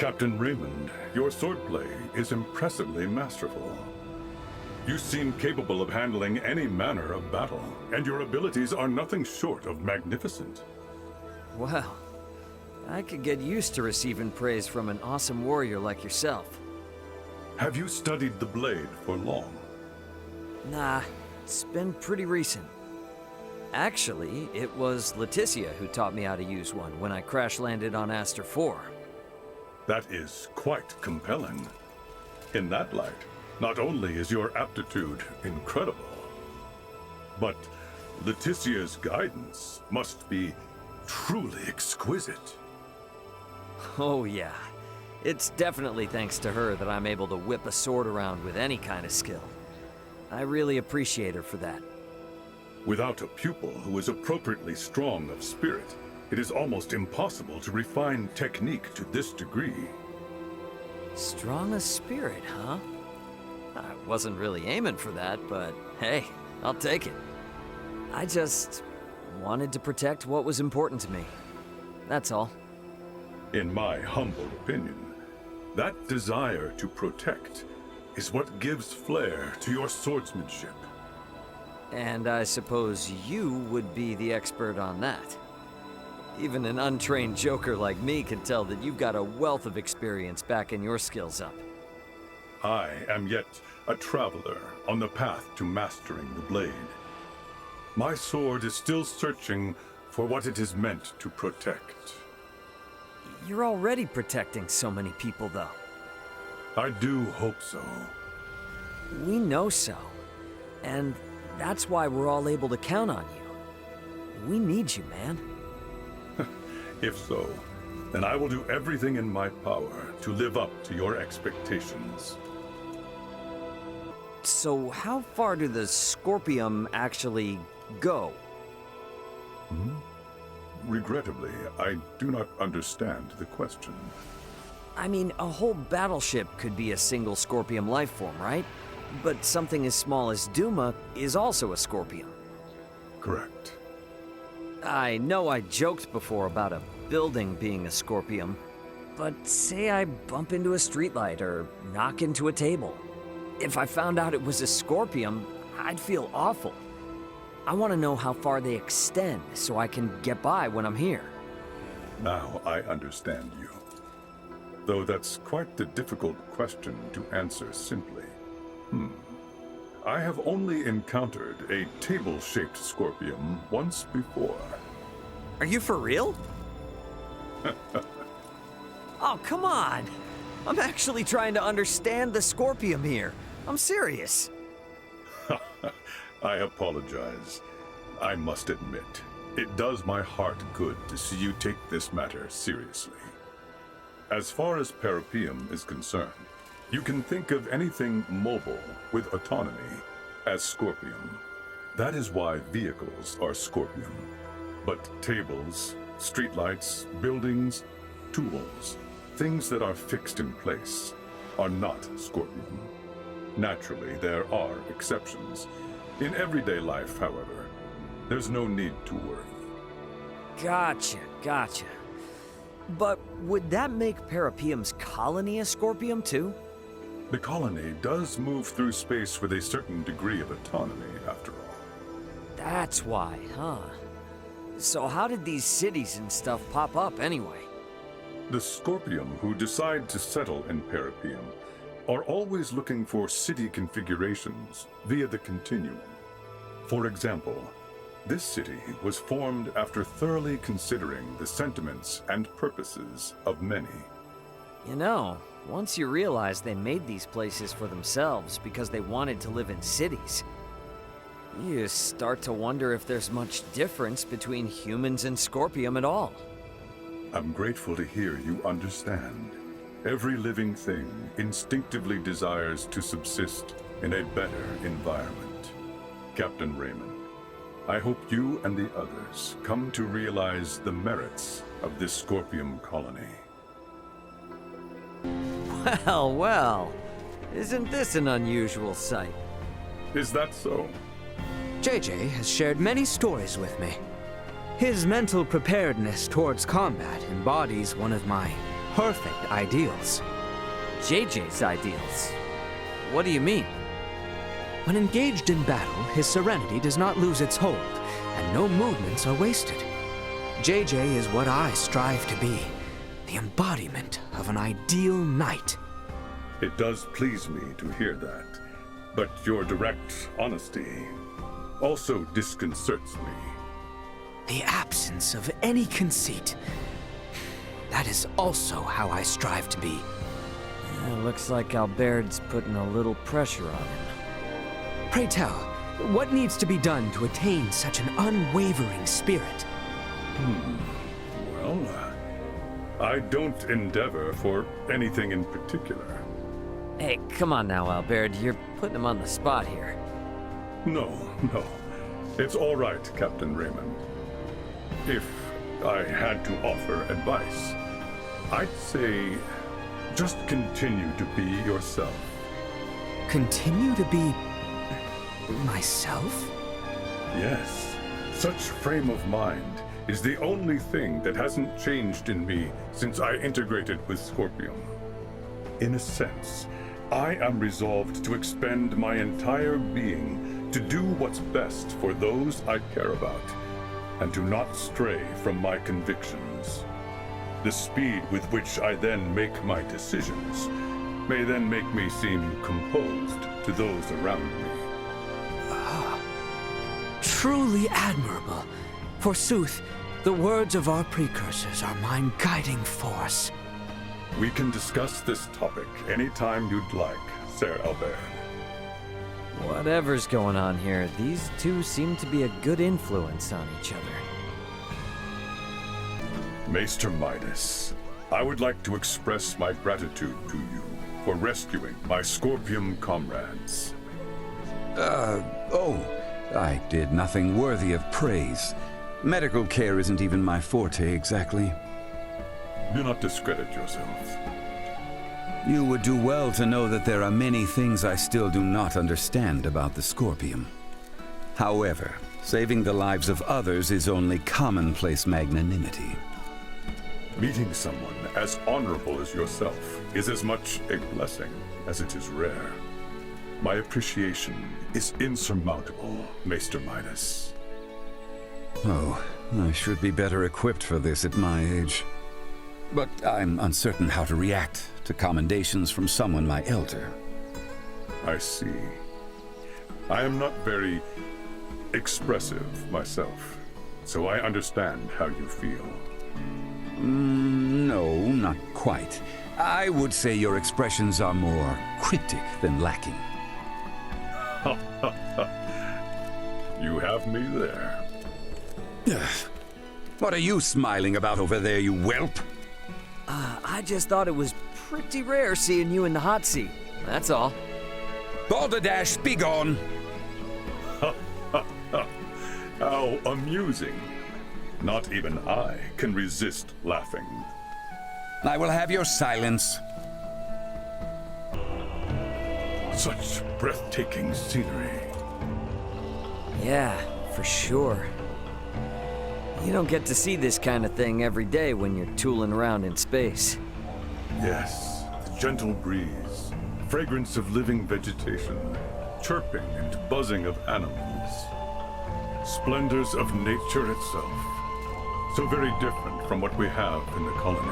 Captain Raymond, your swordplay is impressively masterful. You seem capable of handling any manner of battle, and your abilities are nothing short of magnificent. Well, I could get used to receiving praise from an awesome warrior like yourself. Have you studied the blade for long? Nah, it's been pretty recent. Actually, it was Leticia who taught me how to use one when I crash-landed on Aster 4. That is quite compelling. In that light, not only is your aptitude incredible, but Leticia's guidance must be truly exquisite. Oh yeah, it's definitely thanks to her that I'm able to whip a sword around with any kind of skill. I really appreciate her for that. Without a pupil who is appropriately strong of spirit, it is almost impossible to refine technique to this degree. Strong of spirit, huh? I wasn't really aiming for that, but hey, I'll take it. I just wanted to protect what was important to me. That's all. In my humble opinion, that desire to protect is what gives flair to your swordsmanship. And I suppose you would be the expert on that. Even an untrained joker like me can tell that you've got a wealth of experience backing your skills up. I am yet a traveler on the path to mastering the blade. My sword is still searching for what it is meant to protect. You're already protecting so many people, though. I do hope so. We know so. And that's why we're all able to count on you. We need you, man. If so, then I will do everything in my power to live up to your expectations. So how far do the Scorpium actually go? Regrettably, I do not understand the question. I mean, a whole battleship could be a single Scorpium life form, right? But something as small as Duma is also a Scorpium. Correct. I know I joked before about a building being a Scorpium, but say I bump into a streetlight or knock into a table. If I found out it was a Scorpium, I'd feel awful. I want to know how far they extend so I can get by when I'm here. Now I understand you. Though that's quite the difficult question to answer simply. I have only encountered a table-shaped Scorpium once before. Are you for real? Oh, come on! I'm actually trying to understand the Scorpium here. I'm serious. I apologize. I must admit, it does my heart good to see you take this matter seriously. As far as Parapium is concerned, you can think of anything mobile with autonomy as Scorpium. That is why vehicles are Scorpium. But tables, streetlights, buildings, tools, things that are fixed in place, are not Scorpium. Naturally, there are exceptions. In everyday life, however, there's no need to worry. Gotcha. But would that make Parapium's colony a Scorpium too? The colony does move through space with a certain degree of autonomy, after all. That's why, huh? So how did these cities and stuff pop up anyway? The Scorpium who decide to settle in Parapium are always looking for city configurations via the continuum. For example, this city was formed after thoroughly considering the sentiments and purposes of many. You know, once you realize they made these places for themselves because they wanted to live in cities, you start to wonder if there's much difference between humans and Scorpium at all. I'm grateful to hear you understand. Every living thing instinctively desires to subsist in a better environment. Captain Raymond, I hope you and the others come to realize the merits of this Scorpium colony. Well, isn't this an unusual sight? Is that so? JJ has shared many stories with me. His mental preparedness towards combat embodies one of my perfect ideals. JJ's ideals? What do you mean? When engaged in battle, his serenity does not lose its hold, and no movements are wasted. JJ is what I strive to be, the embodiment of an ideal knight. It does please me to hear that, but your direct honesty also disconcerts me. The absence of any conceit. That is also how I strive to be. It looks like Albert's putting a little pressure on him. Pray tell, what needs to be done to attain such an unwavering spirit? Well, I don't endeavor for anything in particular. Hey, come on now, Albert. You're putting him on the spot here. No. It's all right, Captain Raymond. If I had to offer advice, I'd say just continue to be yourself. Continue to be myself? Yes, such frame of mind is the only thing that hasn't changed in me since I integrated with Scorpion. In a sense, I am resolved to expend my entire being to do what's best for those I care about, and to not stray from my convictions. The speed with which I then make my decisions may then make me seem composed to those around me. Truly admirable. Forsooth, the words of our precursors are mine guiding force. We can discuss this topic anytime you'd like, Sir Albert. Whatever's going on here, these two seem to be a good influence on each other. Maester Midas, I would like to express my gratitude to you for rescuing my Scorpium comrades. I did nothing worthy of praise. Medical care isn't even my forte, exactly. Do not discredit yourself. You would do well to know that there are many things I still do not understand about the Scorpium. However, saving the lives of others is only commonplace magnanimity. Meeting someone as honorable as yourself is as much a blessing as it is rare. My appreciation is insurmountable, Maester Midas. Oh, I should be better equipped for this at my age. But I'm uncertain how to react to commendations from someone my elder. I see. I am not very expressive myself, so I understand how you feel. No, not quite. I would say your expressions are more cryptic than lacking. You have me there. What are you smiling about over there, you whelp? I just thought it was pretty rare seeing you in the hot seat. That's all. Balderdash, be gone! How amusing. Not even I can resist laughing. I will have your silence. Such breathtaking scenery. Yeah, for sure. You don't get to see this kind of thing every day when you're tooling around in space. Yes, the gentle breeze, fragrance of living vegetation, chirping and buzzing of animals. Splendors of nature itself. So very different from what we have in the colony.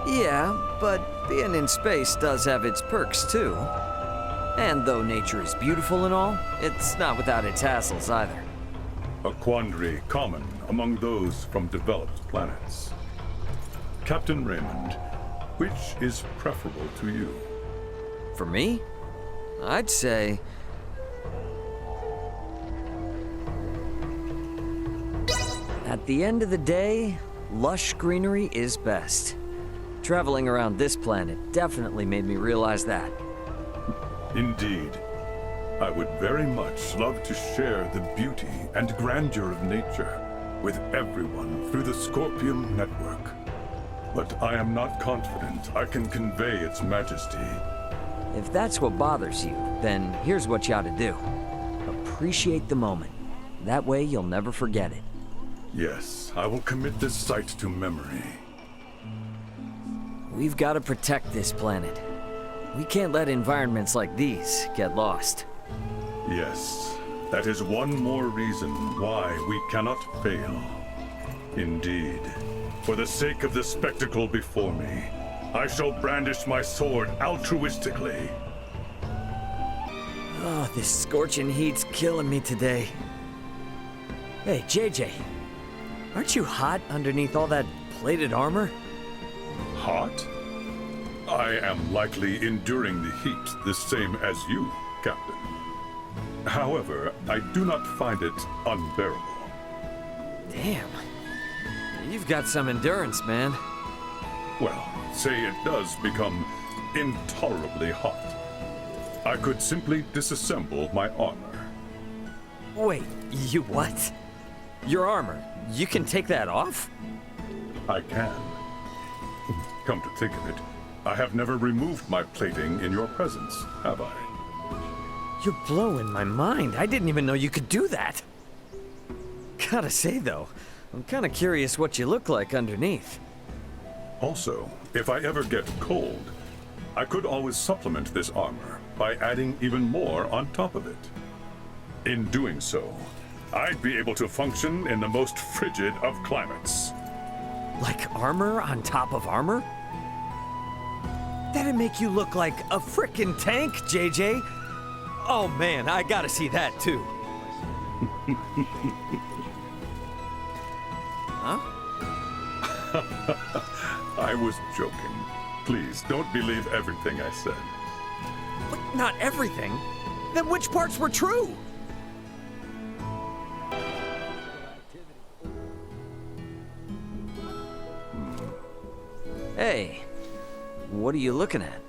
Yeah, but being in space does have its perks too. And though nature is beautiful and all, it's not without its hassles either. A quandary common among those from developed planets. Captain Raymond, which is preferable to you? For me, I'd say... At the end of the day, lush greenery is best. Traveling around this planet definitely made me realize that. Indeed. I would very much love to share the beauty and grandeur of nature with everyone through the Scorpium network. But I am not confident I can convey its majesty. If that's what bothers you, then here's what you ought to do. Appreciate the moment. That way you'll never forget it. Yes, I will commit this sight to memory. We've got to protect this planet. We can't let environments like these get lost. Yes, that is one more reason why we cannot fail. Indeed, for the sake of the spectacle before me, I shall brandish my sword altruistically. Oh, this scorching heat's killing me today. Hey, JJ, aren't you hot underneath all that plated armor? Hot? I am likely enduring the heat the same as you, Captain. However, I do not find it unbearable. Damn. You've got some endurance, man. Well, say it does become intolerably hot. I could simply disassemble my armor. Wait, you what? Your armor, you can take that off? I can. Come to think of it, I have never removed my plating in your presence, have I? You're blowing my mind. I didn't even know you could do that. Gotta say, though, I'm kinda curious what you look like underneath. Also, if I ever get cold, I could always supplement this armor by adding even more on top of it. In doing so, I'd be able to function in the most frigid of climates. Like armor on top of armor? That'd make you look like a frickin' tank, JJ. Oh man, I gotta see that too. Huh? I was joking. Please, don't believe everything I said. But not everything. Then which parts were true? Hey, what are you looking at?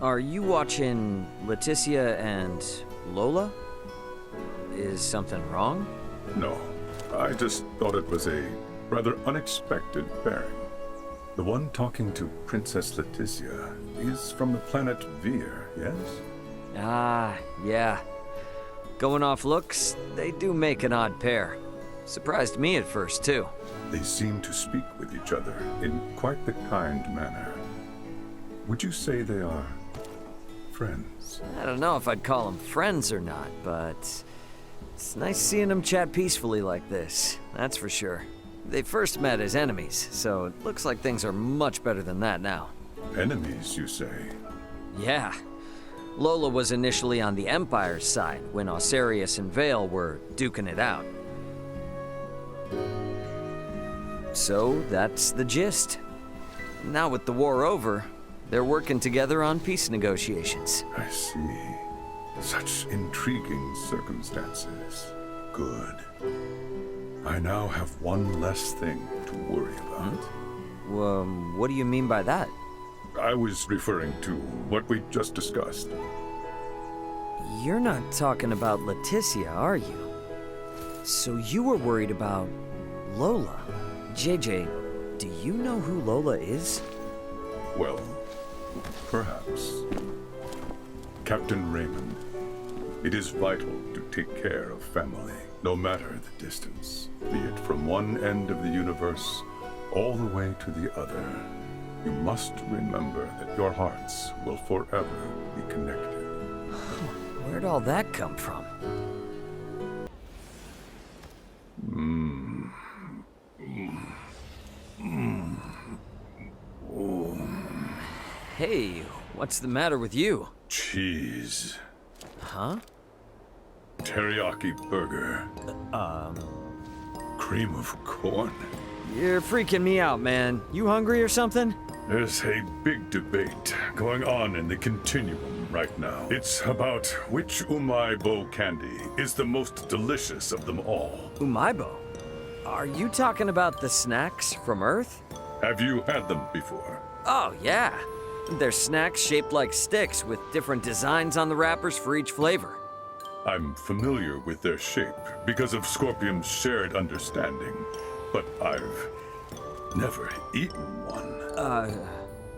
Are you watching Leticia and Lola? Is something wrong? No, I just thought it was a rather unexpected pairing. The one talking to Princess Leticia is from the planet Veer, yes? Ah, yeah. Going off looks, they do make an odd pair. Surprised me at first, too. They seem to speak with each other in quite the kind manner. Would you say they are friends? I don't know if I'd call them friends or not, but it's nice seeing them chat peacefully like this, that's for sure. They first met as enemies, so it looks like things are much better than that now. Enemies, you say? Yeah. Lola was initially on the Empire's side when Osarius and Vale were duking it out. So that's the gist. Now with the war over, they're working together on peace negotiations. I see. Such intriguing circumstances. Good. I now have one less thing to worry about. What do you mean by that? I was referring to what we just discussed. You're not talking about Leticia, are you? So you were worried about Lola. JJ, do you know who Lola is? Well, perhaps. Captain Raymond, it is vital to take care of family, no matter the distance, be it from one end of the universe all the way to the other. You must remember that your hearts will forever be connected. Where'd all that come from? Hey, what's the matter with you? Cheese. Huh? Teriyaki burger. Cream of corn. You're freaking me out, man. You hungry or something? There's a big debate going on in the continuum right now. It's about which Umaibo candy is the most delicious of them all. Umaibo? Are you talking about the snacks from Earth? Have you had them before? Oh, yeah. They're snacks shaped like sticks with different designs on the wrappers for each flavor. I'm familiar with their shape because of Scorpium's shared understanding, but I've never eaten one.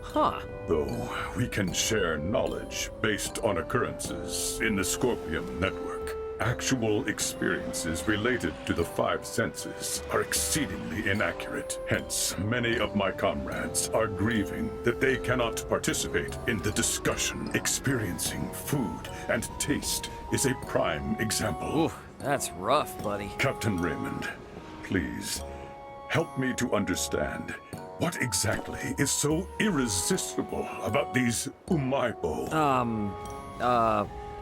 Huh. Though we can share knowledge based on occurrences in the Scorpium network. Actual experiences related to the five senses are exceedingly inaccurate. Hence, many of my comrades are grieving that they cannot participate in the discussion. Experiencing food and taste is a prime example. Ooh, that's rough, buddy. Captain Raymond, please, help me to understand what exactly is so irresistible about these umaibo.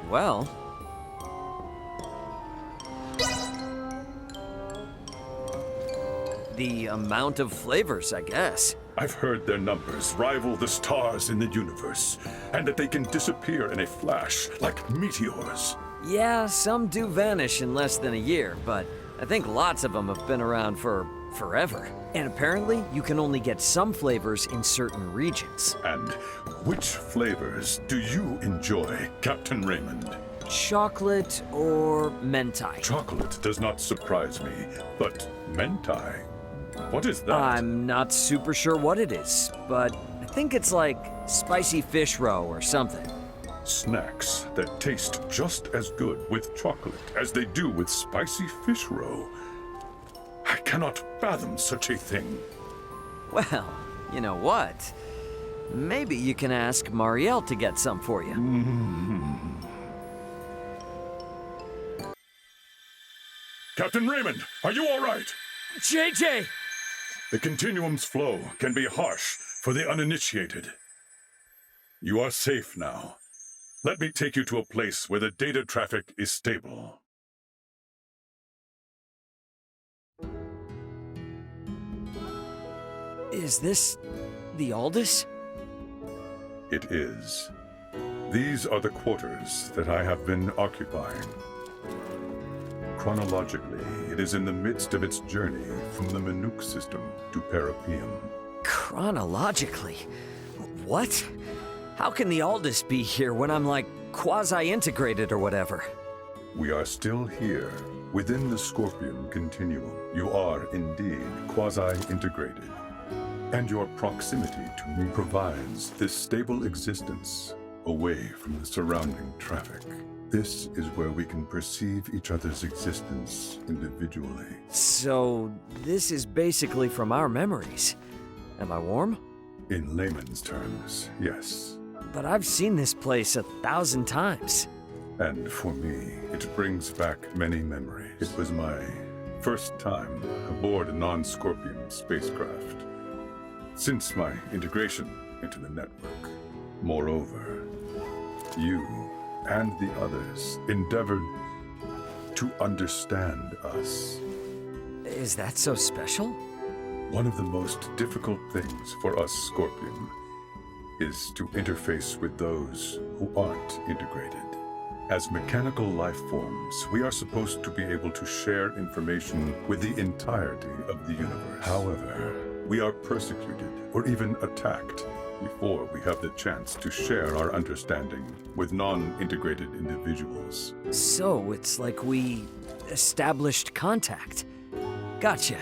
Well... the amount of flavors, I guess. I've heard their numbers rival the stars in the universe, and that they can disappear in a flash like meteors. Yeah, some do vanish in less than a year, but I think lots of them have been around for forever. And apparently, you can only get some flavors in certain regions. And which flavors do you enjoy, Captain Raymond? Chocolate or mentai? Chocolate does not surprise me, but mentai? What is that? I'm not super sure what it is, but I think it's like spicy fish roe or something. Snacks that taste just as good with chocolate as they do with spicy fish roe. I cannot fathom such a thing. Well, you know what? Maybe you can ask Marielle to get some for you. Captain Raymond, are you all right? JJ! The Continuum's flow can be harsh for the uninitiated. You are safe now. Let me take you to a place where the data traffic is stable. Is this the Aldous? It is. These are the quarters that I have been occupying. Chronologically, it is in the midst of its journey from the Minuk system to Parapium. Chronologically? What? How can the Aldous be here when I'm like quasi-integrated or whatever? We are still here, within the Scorpium Continuum. You are indeed quasi-integrated. And your proximity to me provides this stable existence away from the surrounding traffic. This is where we can perceive each other's existence individually. So, this is basically from our memories. Am I warm? In layman's terms, yes. But I've seen this place 1,000 times. And for me, it brings back many memories. It was my first time aboard a non-Scorpion spacecraft since my integration into the network. Moreover, you and the others endeavored to understand us. Is that so special? One of the most difficult things for us Scorpion is to interface with those who aren't integrated. As mechanical life forms, we are supposed to be able to share information with the entirety of the universe. However, we are persecuted or even attacked before we have the chance to share our understanding with non-integrated individuals. So, it's like we established contact. Gotcha.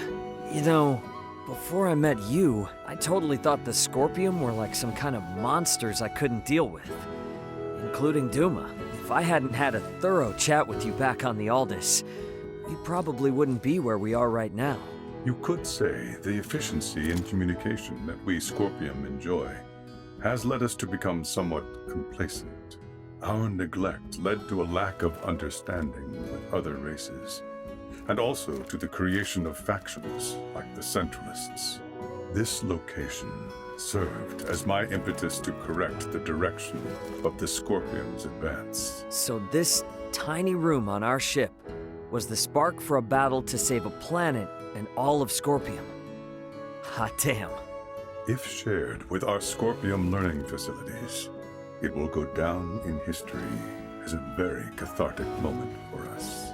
You know, before I met you, I totally thought the Scorpium were like some kind of monsters I couldn't deal with. Including Duma. If I hadn't had a thorough chat with you back on the Aldous, we probably wouldn't be where we are right now. You could say the efficiency in communication that we Scorpium enjoy has led us to become somewhat complacent. Our neglect led to a lack of understanding with other races, and also to the creation of factions like the Centralists. This location served as my impetus to correct the direction of the Scorpion's advance. So this tiny room on our ship was the spark for a battle to save a planet and all of Scorpium. Hot damn. If shared with our Scorpium learning facilities, it will go down in history as a very cathartic moment for us.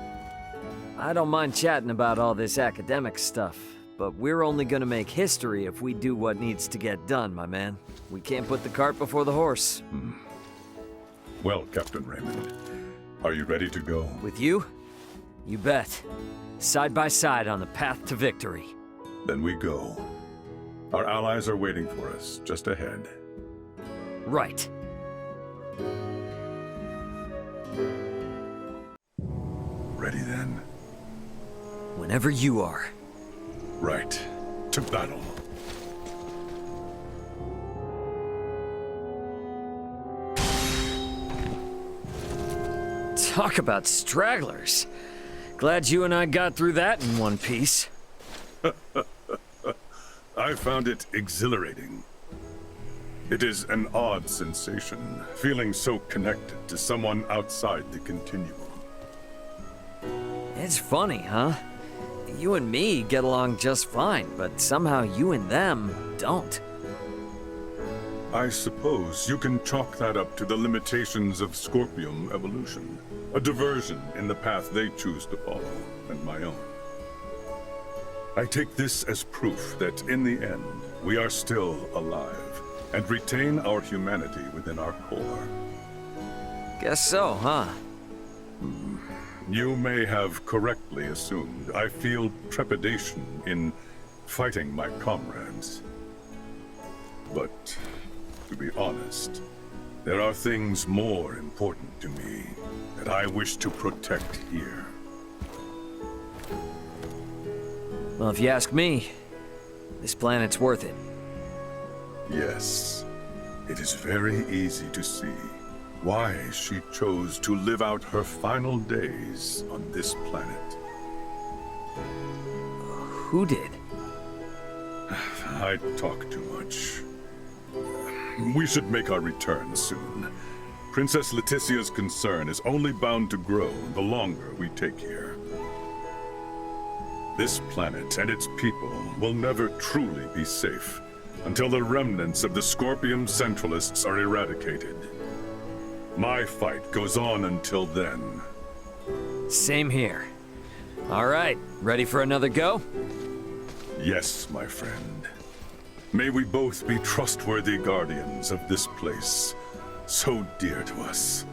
I don't mind chatting about all this academic stuff, but we're only gonna make history if we do what needs to get done, my man. We can't put the cart before the horse. Well, Captain Raymond, are you ready to go? With you? You bet. Side by side on the path to victory. Then we go. Our allies are waiting for us just ahead. Right. 。ready then? Whenever you are. Right. To battle. Talk about stragglers. Glad you and I got through that in one piece. I found it exhilarating. It is an odd sensation, feeling so connected to someone outside the continuum. It's funny, huh? You and me get along just fine, but somehow you and them don't. I suppose you can chalk that up to the limitations of Scorpium evolution. A diversion in the path they choose to follow, and my own. I take this as proof that in the end, we are still alive, and retain our humanity within our core. Guess so, huh? You may have correctly assumed I feel trepidation in fighting my comrades. But, to be honest, there are things more important to me that I wish to protect here. Well, if you ask me, this planet's worth it. Yes, it is very easy to see why she chose to live out her final days on this planet. Who did? I talk too much. We should make our return soon. Princess Leticia's concern is only bound to grow the longer we take here. This planet and its people will never truly be safe until the remnants of the Scorpium Centralists are eradicated. My fight goes on until then. Same here. All right, ready for another go? Yes, my friend. May we both be trustworthy guardians of this place, so dear to us.